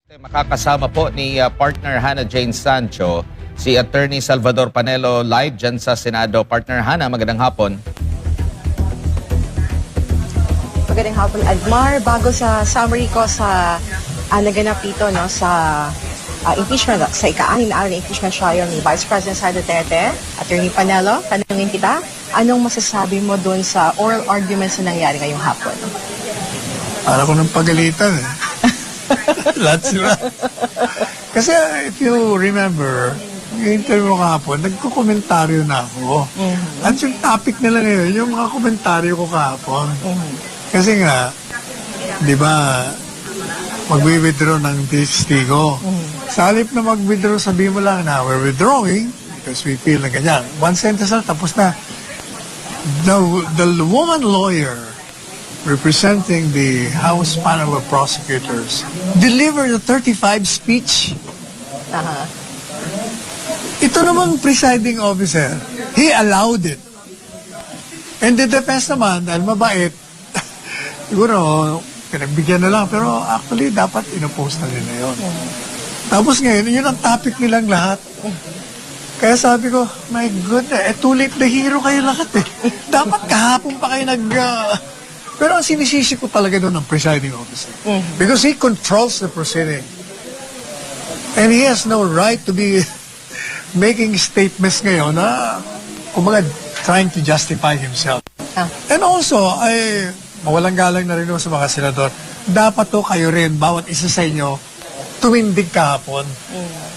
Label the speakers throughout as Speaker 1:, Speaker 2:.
Speaker 1: Makakasama po ni partner Hannah Jane Sancho, si Attorney Salvador Panelo live dyan sa Senado. Partner Hannah, magandang hapon.
Speaker 2: Magandang hapon, Admar. Bago sa summary ko sa naganap dito no, sa impeachment, sa ika-6 na araw na impeachment trial ni Vice President Sara Duterte, Attorney Panelo, tanungin kita, anong masasabi mo dun sa oral arguments na nangyari ngayong hapon?
Speaker 3: Para ko ng pagalitan eh. Lahat sila. Kasi if you remember, yung interview ko kahapon, nagkukomentaryo na ako. At yung topic nila ngayon, yung mga komentaryo ko kahapon. Kasi nga, di ba, mag-withdraw ng testigo. Sa halip na mag-withdraw, sabihin mo lang na we're withdrawing because we feel na ganyan. One sentence lang, tapos na. The woman lawyer representing the House panel of prosecutors delivered a 35 speech. Ito namang presiding officer, he allowed it. And the defense naman, dahil mabait, siguro, pinagbigyan na lang, pero actually, dapat inopost na nila yun. Tapos ngayon, yun ang topic nilang lahat. Kaya sabi ko, my goodness, too late the hero kayo lahat eh. Dapat kahapon pa kayo Pero ang sinisisi ko talaga doon ang presiding officer. Because he controls the proceeding. And he has no right to be making statements ngayon na, kumbaga, trying to justify himself. And also, mawalang galang na rin sa mga senador, dapat to kayo rin, bawat isa sa inyo, tumindig kahapon.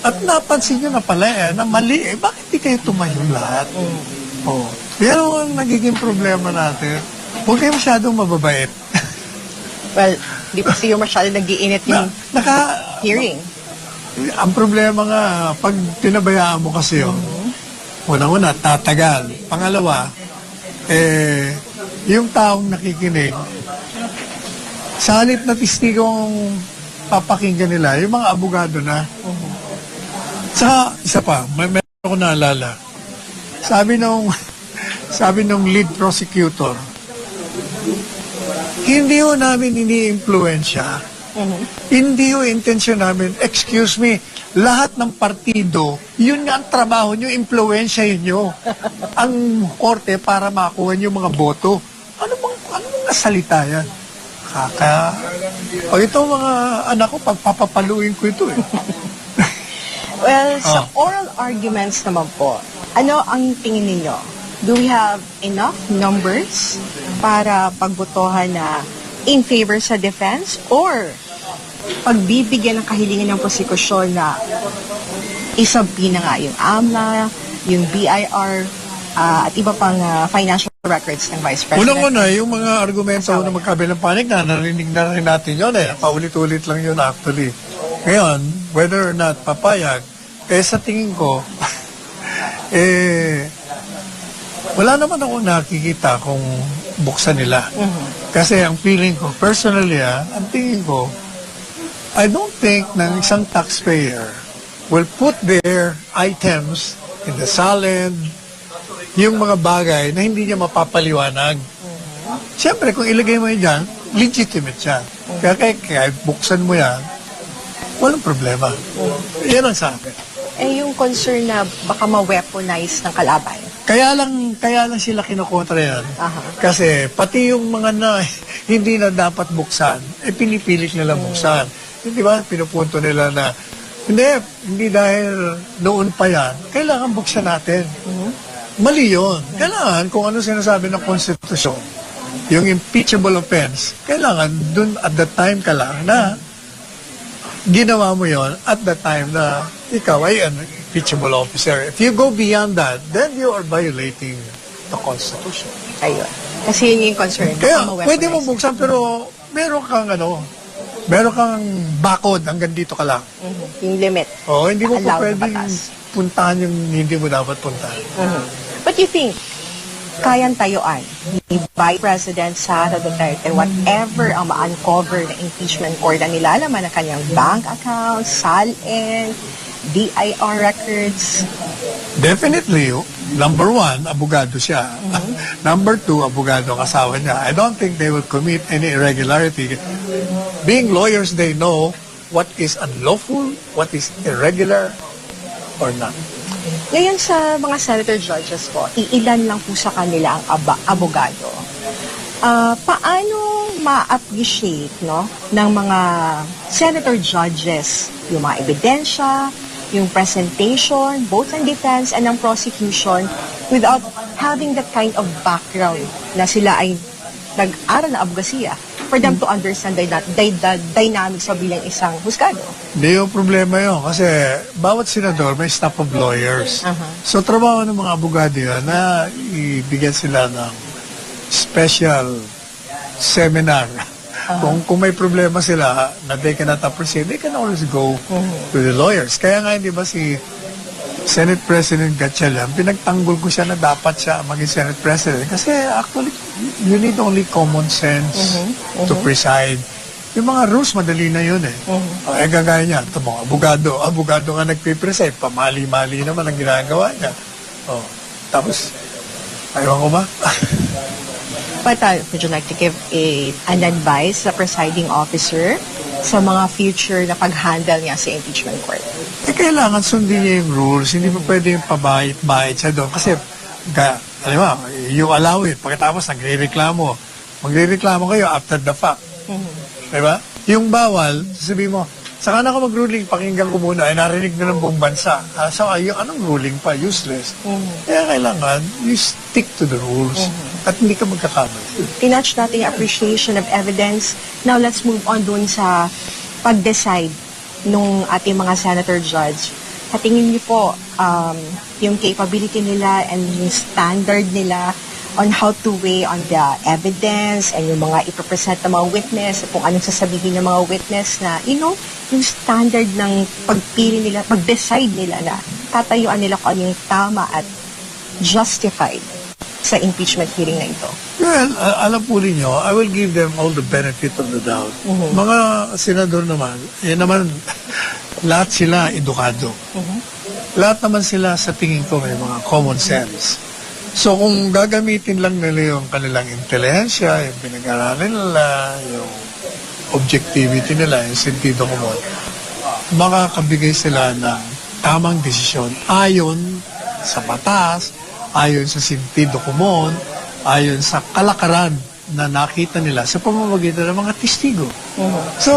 Speaker 3: At napansin nyo na pala na mali bakit di kayo tumayo lahat? Yan ang nagiging problema natin. Huwag kayo masyadong mababait.
Speaker 2: Well, di pa siya masyadong nag-iinit yung hearing.
Speaker 3: Ang problema nga, pag pinabayaan mo kasi yun, una-una, tatagal. Pangalawa, yung taong nakikinig, sa halip na testigong papakinggan nila, yung mga abogado na. Saka, isa pa, meron ko naalala. Sabi nung lead prosecutor, hindi ho namin ini-influensya. Hindi ho intensyon namin. Excuse me, lahat ng partido, yun nga ang trabaho nyo, influensyahin nyo ang korte para makuha nyo mga boto. Ano bang nasalita yan? O itong mga anak ko, pagpapapaluin ko ito eh.
Speaker 2: Well, sa oral arguments naman po, ano ang tingin ninyo? Do we have enough numbers para pagbotohan na in favor sa defense or pagbibigyan ng kahilingan ng prosekusyon na isabpi na nga yung AMLA, yung BIR, at iba pang financial records ng Vice President?
Speaker 3: Unang-una, yung mga argumento na magkabilang panig na narinig na rin natin yun eh. Paulit-ulit lang yun actually. Ngayon, whether or not papayag, sa tingin ko, wala naman ako nakikita kung buksan nila. Kasi ang feeling ko, personally ang tingin ko, I don't think na isang taxpayer will put their items in the salad, yung mga bagay na hindi niya mapapaliwanag. Siyempre, kung ilagay mo yun dyan, legitimate siya. Kaya buksan mo yan, walang problema. Yan ang sa akin.
Speaker 2: Yung concern na baka ma-weaponize ng kalaban.
Speaker 3: Kaya lang sila kinukontra yan. Kasi pati yung mga na hindi na dapat buksan, pinipilit nila buksan. Di ba? Pinupunto nila na hindi dahil noon pa yan, kailangan buksan natin. Mali yun. Kailangan kung ano sinasabi ng konstitusyon, yung impeachable offense, kailangan dun at the time ka lang na ginawa mo yon at the time na ikaw ay an impeachable officer. If you go beyond that, then you are violating the Constitution.
Speaker 2: Ayun. Kasi yun yung concern.
Speaker 3: Kaya pwede mo buksan pero meron kang bakod hanggang dito ka lang.
Speaker 2: Yung limit.
Speaker 3: Hindi mo pa pwedeng puntahan yung hindi mo dapat puntahan.
Speaker 2: But you think, kayang tayuan ni Vice President Sara Duterte whatever ang ma-uncover na impeachment court na nilalaman ng kanyang bank accounts, SALN, BIR records?
Speaker 3: Definitely. Number one, abogado siya. Number two, abogado ang asawa niya. I don't think they will commit any irregularity. Being lawyers, they know what is unlawful, what is irregular, or not.
Speaker 2: Ngayon sa mga senator judges po, iilan lang po sa kanila ang abogado. Paano ma-appreciate ng mga senator judges yung mga ebidensya, yung presentation, both ng defense and ng prosecution without having that kind of background na sila ay nag-aral na abogasiya for them to understand the dynamics of bilang isang husgado?
Speaker 3: Hindi yung problema yun kasi bawat senador may staff of lawyers. So trabaho ng mga abogado yun na ibigyan sila ng special seminar. Kung may problema sila na they cannot appreciate, they can always go to the lawyers. Kaya nga, di ba si Senate President Gatchalian, pinagtanggol ko siya na dapat siya maging Senate President. Kasi actually, you need only common sense to preside. Yung mga rules, madali na yun eh. Gagaya niya, ito mga abogado nga nagpipreside, pamali-mali naman ang ginagawa niya. Tapos, ayaw ko ba?
Speaker 2: But would you like to give an advice sa presiding officer sa mga future na pag-handle niya sa impeachment court?
Speaker 3: Kailangan sundin niya yung rules. Hindi pa pwede yung pabait-bait siya doon. Kasi, alam mo, you allow it. Pagkatapos, magre-reklamo kayo after the fact. Diba? Yung bawal, sasabihin mo, saka na ako mag-ruling, pakinggan ko muna, ay narinig na ng buong bansa. So, yung anong ruling pa? Useless. Kaya kailangan, you stick to the rules at hindi ka magkakamali.
Speaker 2: Tinatch natin yung appreciation of evidence. Now, let's move on dun sa pag-decide nung ating mga senator judge. Sa tingin niyo po, yung capability nila and yung standard nila on how to weigh on the evidence and yung mga ipapresent ng mga witness, kung anong sasabihin ng mga witness na, yung standard ng pagpili nila, pag-decide nila na tatayuan nila kung ano yung tama at justified sa impeachment hearing na ito.
Speaker 3: Well, alam po ninyo, I will give them all the benefit of the doubt. Mga senador naman, lahat sila edukado. Lahat naman sila sa tingin ko may mga common sense. So kung gagamitin lang nila yung kanilang intelihensya, yung pinag-aralan nila, yung objectivity nila, yung sentido komon, makakabigay sila ng tamang desisyon ayon sa batas, ayon sa sentido komon, ayon sa kalakaran na nakita nila sa pamamagitan ng mga testigo. So,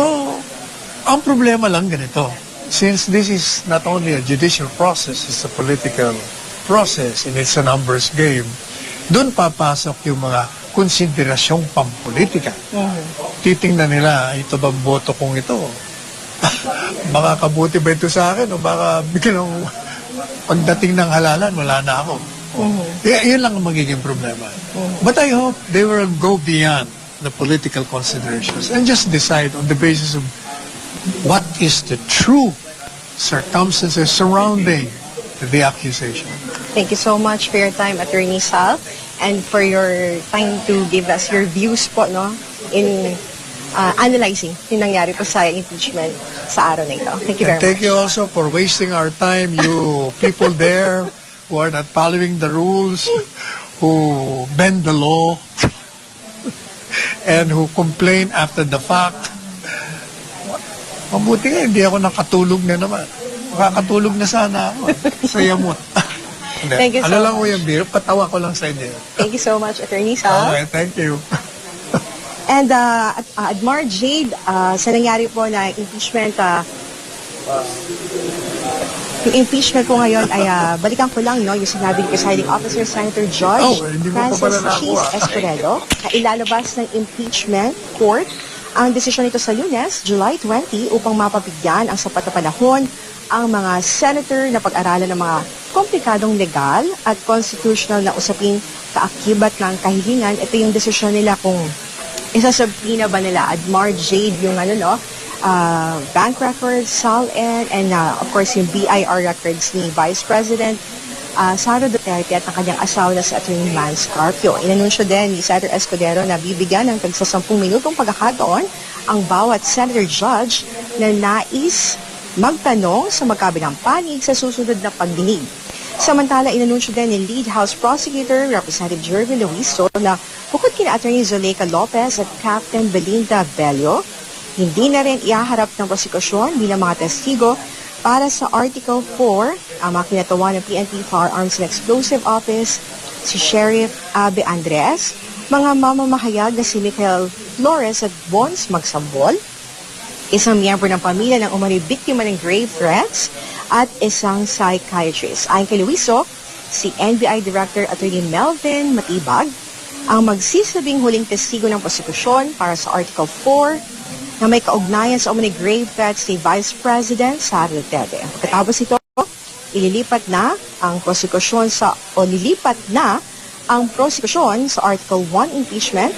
Speaker 3: ang problema lang ganito. Since this is not only a judicial process, it's a political process and it's a numbers game, doon papasok yung mga konsiderasyong pampolitika. Titingnan nila, ito ba boto kong ito? Makakabuti ba ito sa akin? O baka biglang pagdating ng halalan, wala na ako. Yun lang ang magiging problema. But I hope they will go beyond the political considerations and just decide on the basis of what is the true circumstances surrounding the accusation.
Speaker 2: Thank you so much for your time, Attorney Sal, and for your time to give us your views po, in analyzing yung nangyari po sa impeachment sa araw na ito. Thank you very much.
Speaker 3: Thank you also for wasting our time, you people there who are not following the rules, who bend the law, and who complain after the fact. Mabuti nga, hindi ako nakatulog na naman. Makakatulog na sana ako. Sa yamot.
Speaker 2: Thank you so
Speaker 3: lang ko yung biro, patawa ko lang sa inyo.
Speaker 2: Thank you so much, Attorney Sal.
Speaker 3: Okay, thank you.
Speaker 2: And Admar Jade, sa nangyari po na impeachment, yung impeachment po ngayon ay balikan ko lang, yung sinabing presiding officer, Senator George
Speaker 3: hindi mo pa
Speaker 2: Francis
Speaker 3: pala nakuha.
Speaker 2: Cheese Escobedo, na ilalabas ng impeachment court ang desisyon nito sa Lunes, July 20, upang mapabigyan ang sapat na panahon ang mga senator na pag-aralan ng mga komplikadong legal at constitutional na usaping kaakibat ng kahilingan. Ito yung desisyon nila kung isasabina ba nila Admar Jade yung bank records, SALN, and of course yung BIR records ni Vice President Sara Duterte at ang kanyang asawa na si Atty. Mans Carpio. Inanunsyo din ni Senator Escudero na bibigyan ng tagsa 10 minutong pagkakataon ang bawat senator judge na nais magtanong sa magkabilang panig sa susunod na pagdinig. Samantala, inanunsyo din ni Lead House Prosecutor Representative Jervin Luiso na bukod kina Atty. Zuleika Lopez at Captain Belinda Bello, Hindi na rin ihaharap ng prosekusyon bilang mga testigo para sa Article 4 ang mga kinatawan ng PNP Firearms and Explosive Office, si Sheriff Abe Andres, mga mamamahayag na si Michael Flores at Bons Magsambol, isang miyembro ng pamilya ng umano'y biktima ng grave threats, at isang psychiatrist. Ayon kay Luiso, si NBI Director Attorney Melvin Matibag ang magsisilbing huling testigo ng prosekusyon para sa Article 4 na may kaugnayan sa umano'y grave threats ni Vice President Sara Duterte. Pagkatapos ito, lilipat na ang prosekusyon sa Article 1 impeachment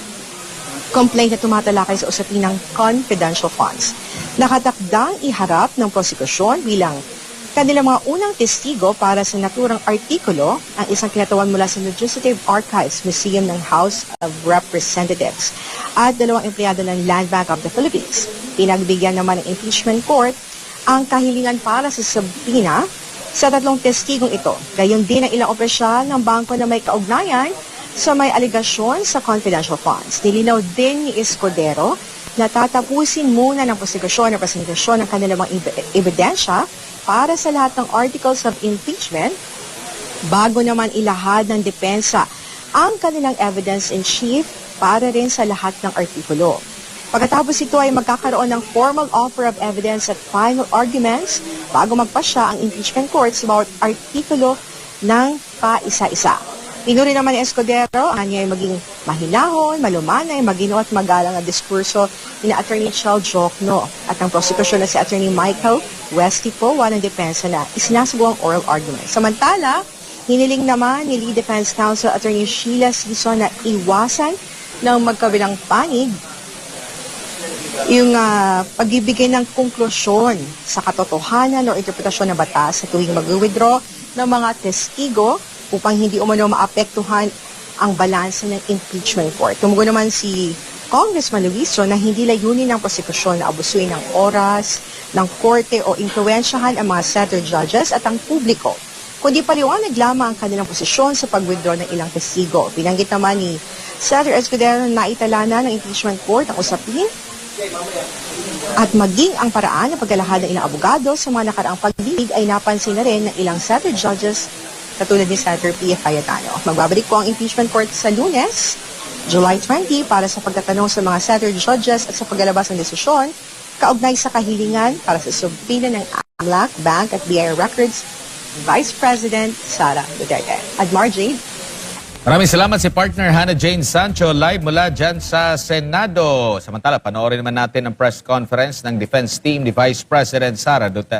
Speaker 2: complaint na tumatalakay sa usapin ng confidential funds. Nakatakdang iharap ng prosekusyon bilang kanilang mga unang testigo para sa naturang artikulo ang isang kinatawan mula sa Legislative Archives Museum ng House of Representatives at 2 empleyado ng Land Bank of the Philippines. Pinagbigyan naman ng impeachment court ang kahilingan para sa subpoena sa 3 testigong ito. Gayon din ang ilang opisyal ng bangko na may kaugnayan sa may aligasyon sa confidential funds. Nilinaw din ni Escudero na tatapusin muna ng prosekusyon ang presentasyon ng kanilang mga ebidensya para sa lahat ng articles of impeachment bago naman ilahad ng depensa ang kanilang evidence in chief para rin sa lahat ng artikulo. Pagkatapos ito ay magkakaroon ng formal offer of evidence at final arguments bago magpasya ang impeachment court sa bawat artikulo ng paisa-isa. Pinuri naman ni Escudero ang niya ay maging mahinahon, malumanay, magino at magalang na diskurso ni Attorney Chel Jokno at ang prosekusyon na si Attorney Michael Westipo walang depensa na isinasagawang oral argument. Samantala, hiniling naman ni Lead Defense Counsel Attorney Sheila Sison na iwasan ng magkabilang panig yung pagbibigay ng konklusyon sa katotohanan o interpretasyon ng batas sa tuwing mag-withdraw ng mga testigo upang hindi umano maapektuhan ang balanse ng impeachment court. Tumugon naman si Congressman Luiso na hindi layunin ng prosekusyon na abusuin ng oras ng korte o impluwensyahan ang mga senator judges at ang publiko, kundi paliwanag lamang ang kanilang posisyon sa pag-withdraw ng ilang testigo. Binanggit naman ni Senator Escudero na naitala na ng impeachment court ang usapin at maging ang paraan ng paglalahad ng ilang abogado sa mga nakaraang pagdinig ay napansin na rin ng ilang senator judges katulad ni Senator P.F. Cayetano. Magbabalik po ang impeachment court sa Lunes, July 20 para sa pagtatanong sa mga senator judges at sa paglalabas ng desisyon kaugnay sa kahilingan para sa subpoena ng AMLAC, Bank at BI Records Vice President Sara Duterte. At Margie,
Speaker 1: Maraming salamat si partner Hannah Jane Sancho live mula dyan sa Senado. Samantala, panoorin naman natin ang press conference ng defense team ni Vice President Sara Duterte.